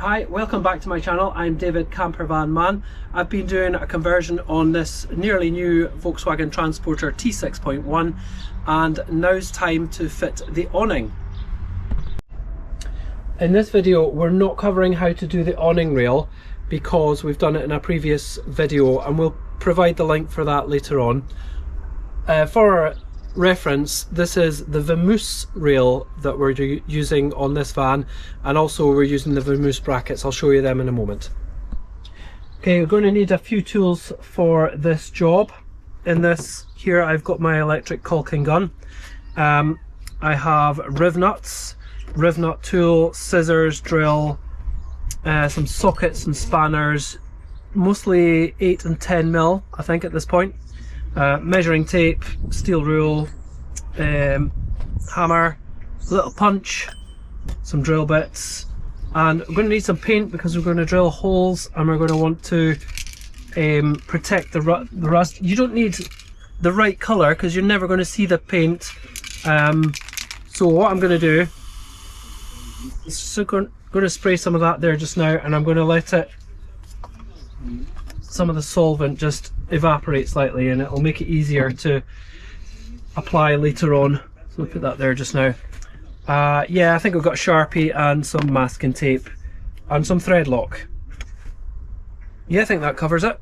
Hi, welcome back to my channel. I'm David Campervan Man. I've been doing a conversion on this nearly new Volkswagen Transporter T6.1 and now's time to fit the awning. In this video we're not covering how to do the awning rail because we've done it in a previous video and we'll provide the link for that later on. For reference, this is the Vamoose rail that we're using on this van, and also we're using the Vamoose brackets. I'll show you them in a moment. Okay, we're going to need a few tools for this job. In this here I've got my electric caulking gun. I have riv nuts, riv nut tool, scissors, drill, some sockets and spanners, mostly 8 and 10 mil I think at this point. Measuring tape, steel rule, hammer, little punch, some drill bits, and we're going to need some paint because we're going to drill holes and we're going to want to protect the rust. You don't need the right colour because you're never going to see the paint. So what I'm going to do is going to spray some of that there just now, and I'm going to let some of the solvent just evaporate slightly, and it'll make it easier to apply later on. So we'll put that there just now. Yeah, I think we've got Sharpie and some masking tape and some thread lock. Yeah, I think that covers it.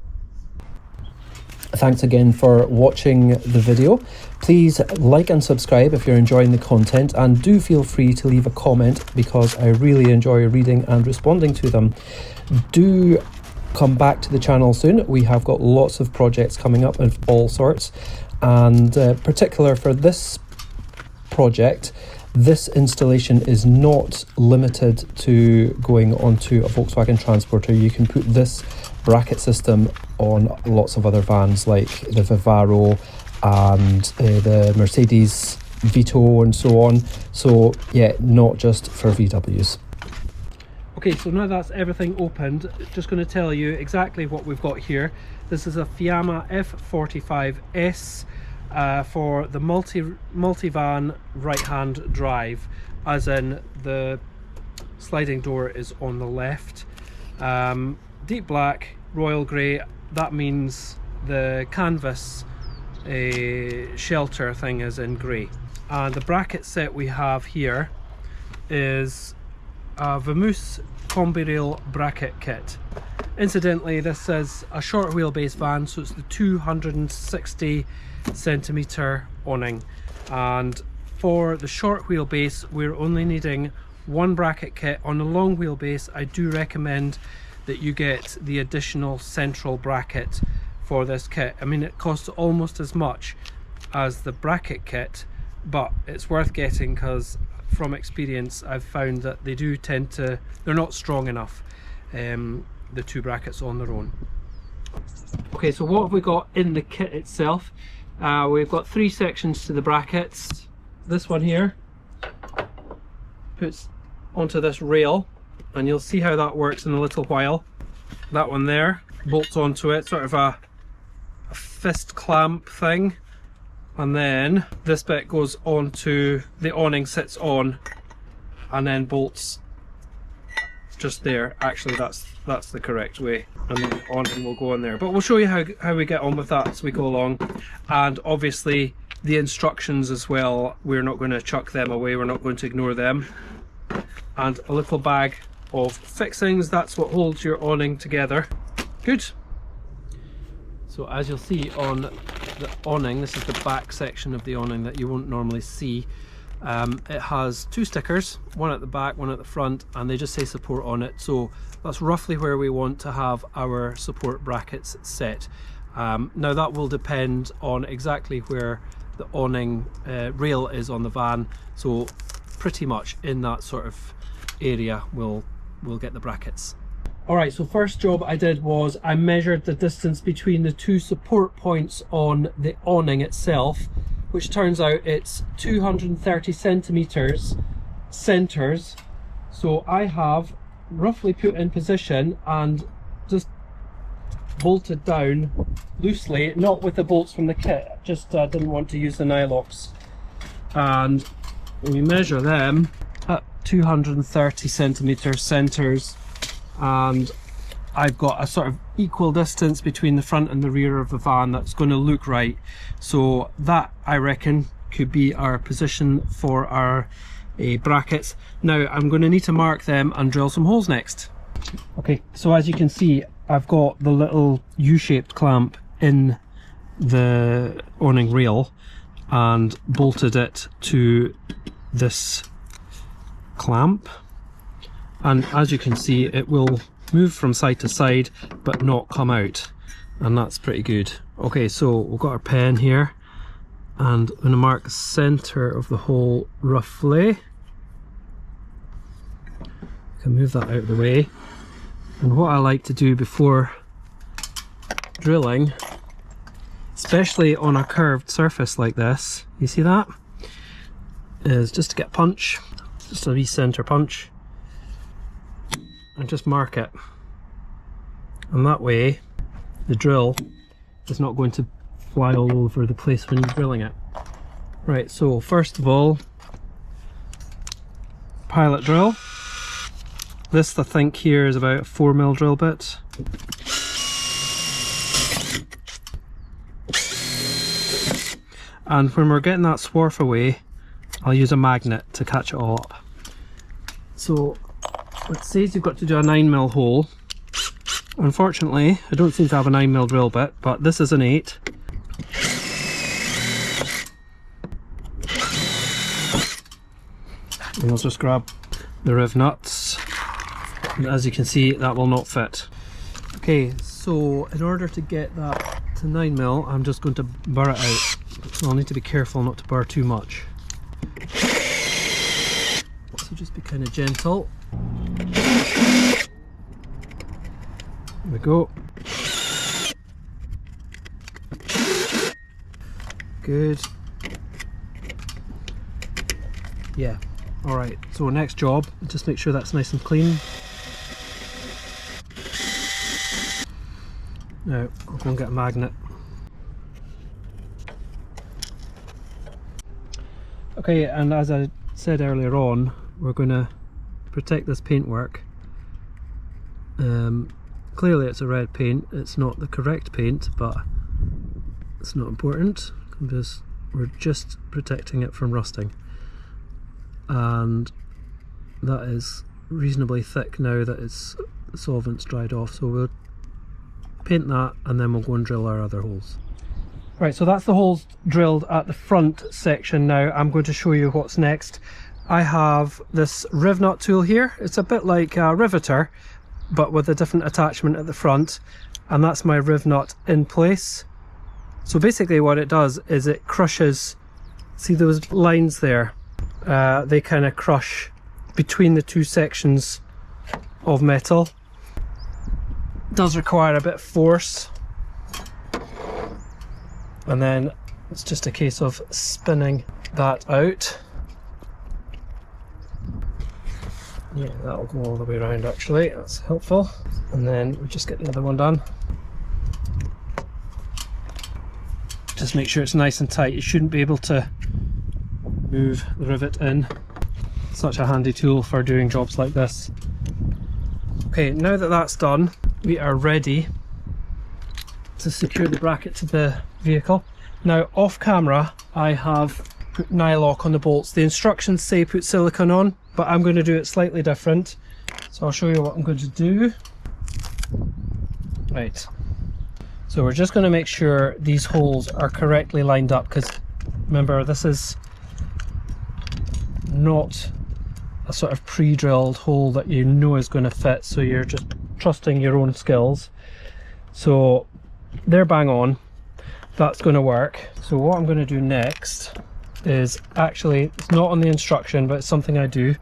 Thanks again for watching the video. Please like and subscribe if you're enjoying the content, and do feel free to leave a comment because I really enjoy reading and responding to them. Do come back to the channel soon. We have got lots of projects coming up of all sorts, and particular for this project, this installation is not limited to going onto a Volkswagen Transporter. You can put this bracket system on lots of other vans like the Vivaro and the Mercedes Vito and so on. So yeah, not just for VWs. Okay, so now that's everything opened, just going to tell you exactly what we've got here. This is a Fiamma F45S for the multi-van right-hand drive, as in the sliding door is on the left. Deep black, royal grey, that means the canvas shelter thing is in grey. And the bracket set we have here is a Vamoose combi rail bracket kit. Incidentally, this is a short wheelbase van, so it's the 260 centimeter awning, and for the short wheelbase we're only needing one bracket kit. On the long wheelbase I do recommend that you get the additional central bracket for this kit. I mean, it costs almost as much as the bracket kit, but it's worth getting because from experience I've found that they do tend to, they're not strong enough, the two brackets on their own. Okay, so what have we got in the kit itself? We've got 3 sections to the brackets. This one here puts onto this rail, and you'll see how that works in a little while. That one there bolts onto it, sort of a fist clamp thing. And then this bit goes onto the awning, sits on, and then bolts just there. Actually, that's the correct way, and then the awning will go on there. But we'll show you how we get on with that as we go along, and obviously the instructions as well. We're not going to chuck them away. We're not going to ignore them. And a little bag of fixings. That's what holds your awning together. Good. So as you'll see on the awning, this is the back section of the awning that you won't normally see. It has 2 stickers, one at the back, one at the front, and they just say support on it. So that's roughly where we want to have our support brackets set. Now that will depend on exactly where the awning rail is on the van, so pretty much in that sort of area we'll get the brackets. Alright, so first job I did was I measured the distance between the 2 support points on the awning itself, which turns out it's 230 centimeters centers. So I have roughly put in position and just bolted down loosely, not with the bolts from the kit, just didn't want to use the nylocks. And we measure them at 230 centimeter centers and I've got a sort of equal distance between the front and the rear of the van that's going to look right. So that, I reckon, could be our position for our brackets. Now I'm going to need to mark them and drill some holes next. Okay, so as you can see, I've got the little U-shaped clamp in the awning rail and bolted it to this clamp, and as you can see, it will move from side to side but not come out, and that's pretty good. Okay, so we've got our pen here, and I'm going to mark the center of the hole roughly. I can move that out of the way. And what I like to do before drilling, especially on a curved surface like this, you see that, is just to get a punch, just a wee center punch, and just mark it. And that way the drill is not going to fly all over the place when you're drilling it. Right, so first of all, pilot drill. This, I think, here is about a 4mm drill bit. And when we're getting that swarf away, I'll use a magnet to catch it all up. So it says you've got to do a 9mm hole. Unfortunately, I don't seem to have a 9mm drill bit, but this is an 8. And I'll just grab the riv nuts. And as you can see, that will not fit. Okay, so in order to get that to 9mm, I'm just going to burr it out. So I'll need to be careful not to burr too much. So just be kind of gentle. There we go. Good. Yeah. Alright, so next job, just make sure that's nice and clean. Now, I'll go and get a magnet. Okay, and as I said earlier on, we're going to protect this paintwork. Clearly it's a red paint, it's not the correct paint, but it's not important, because we're just protecting it from rusting. And that is reasonably thick now that its solvent's dried off, so we'll paint that and then we'll go and drill our other holes. Right, so that's the holes drilled at the front section. Now I'm going to show you what's next. I have this riv nut tool here. It's a bit like a riveter, but with a different attachment at the front, and that's my riv nut in place. So basically what it does is it crushes, see those lines there? They kind of crush between the two sections of metal. Does require a bit of force, and then it's just a case of spinning that out. Yeah, that'll go all the way around actually, that's helpful. And then we just get the other one done. Just make sure it's nice and tight. You shouldn't be able to move the rivet in. Such a handy tool for doing jobs like this. Okay, now that that's done, we are ready to secure the bracket to the vehicle. Now off camera I have put nylock on the bolts. The instructions say put silicone on, but I'm going to do it slightly different. So I'll show you what I'm going to do. Right, so we're just going to make sure these holes are correctly lined up, because remember, this is not a sort of pre-drilled hole that you know is going to fit, so you're just trusting your own skills. So they're bang on, that's going to work. So what I'm going to do next is, actually it's not on the instruction but it's something I do.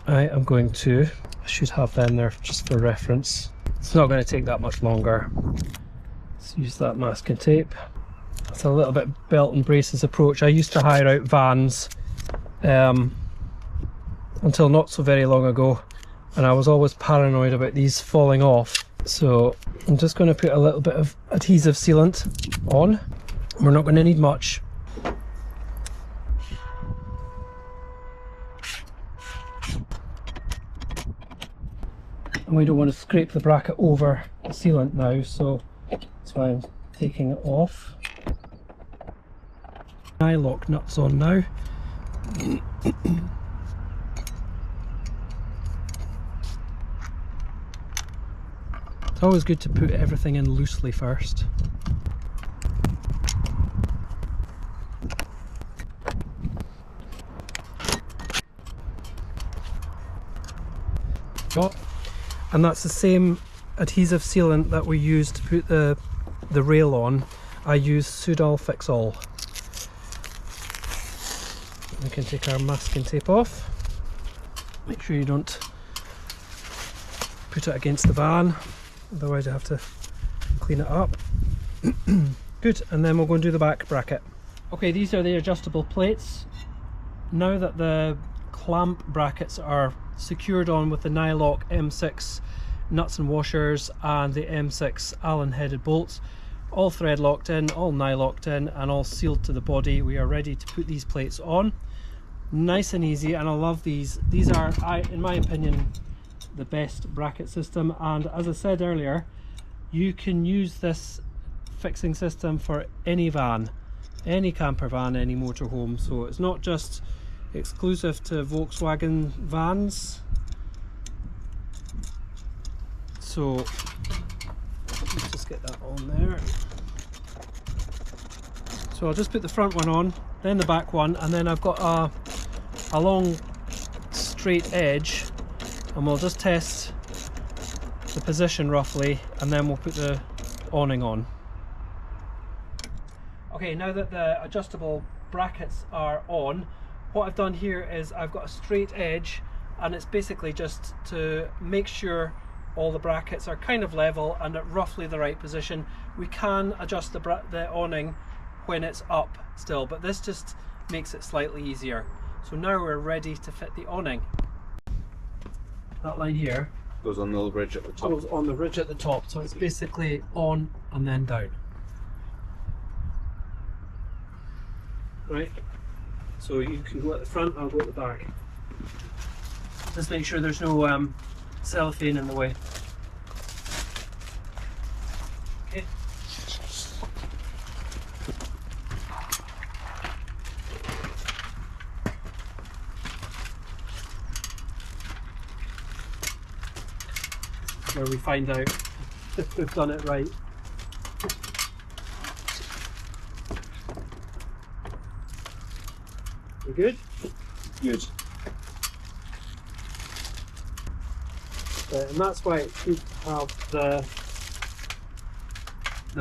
I am going to, I should have them there just for reference. It's not going to take that much longer. Let's use that masking tape. It's a little bit belt and braces approach. I used to hire out vans until not so very long ago, and I was always paranoid about these falling off. So I'm just going to put a little bit of adhesive sealant on. We're not going to need much. and we don't want to scrape the bracket over the sealant now, so that's why I'm taking it off. Nylock nuts on now. It's always good to put everything in loosely first. And that's the same adhesive sealant that we used to put the rail on. I use Sudol Fix All. We can take our masking tape off. Make sure you don't put it against the van, otherwise you have to clean it up. Good, and then we'll go and do the back bracket. Okay, these are the adjustable plates. Now that the clamp brackets are secured on with the Nylock M6 nuts and washers and the M6 Allen headed bolts, all thread locked in, all nylocked in and all sealed to the body, we are ready to put these plates on. Nice and easy, and I love these. These are, in my opinion, the best bracket system, and as I said earlier, you can use this fixing system for any van, any camper van, any motorhome, so it's not just exclusive to Volkswagen vans. So let's just get that on there. So I'll just put the front one on, then the back one, and then I've got a long straight edge, and we'll just test the position roughly, and then we'll put the awning on. Okay, now that the adjustable brackets are on, what I've done here is I've got a straight edge, and it's basically just to make sure all the brackets are kind of level and at roughly the right position. We can adjust the awning when it's up still, but this just makes it slightly easier. So now we're ready to fit the awning. That line here goes on the little ridge at the top. goes on the ridge at the top, so it's basically on and then down. Right, so you can go at the front, I'll go at the back. Just make sure there's no cellophane in the way. Okay. Where we find out if we've done it right. We good? Good. And that's why it's good to have the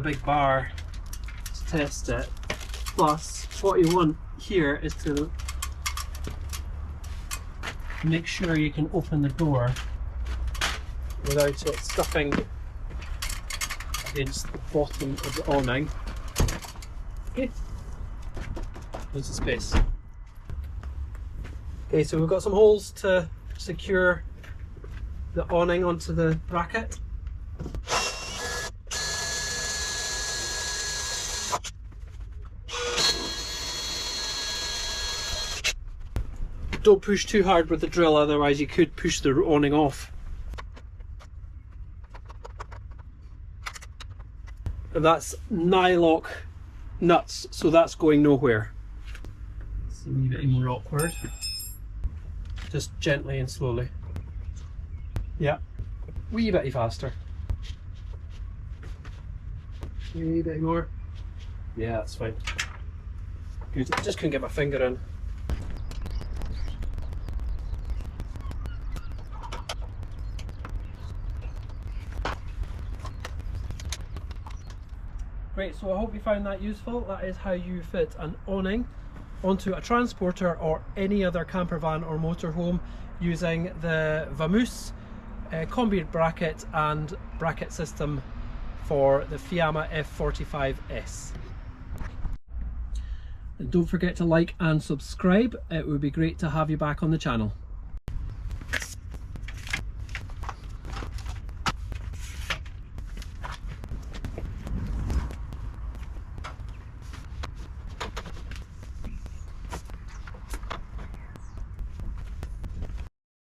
big bar to test it. Plus, what you want here is to make sure you can open the door without it stuffing against the bottom of the awning. Okay, there's the space. Okay, so we've got some holes to secure the awning onto the bracket. Don't push too hard with the drill, otherwise you could push the awning off. And that's Nylock nuts, so that's going nowhere. It's a wee bit more awkward. Just gently and slowly. Yeah, wee bit faster. Wee bit more. Yeah, that's fine. Good. I just couldn't get my finger in. Great, so I hope you found that useful. That is how you fit an awning onto a transporter or any other camper van or motorhome using the Vamoose combi bracket and bracket system for the Fiamma F45S. And don't forget to like and subscribe. It would be great to have you back on the channel.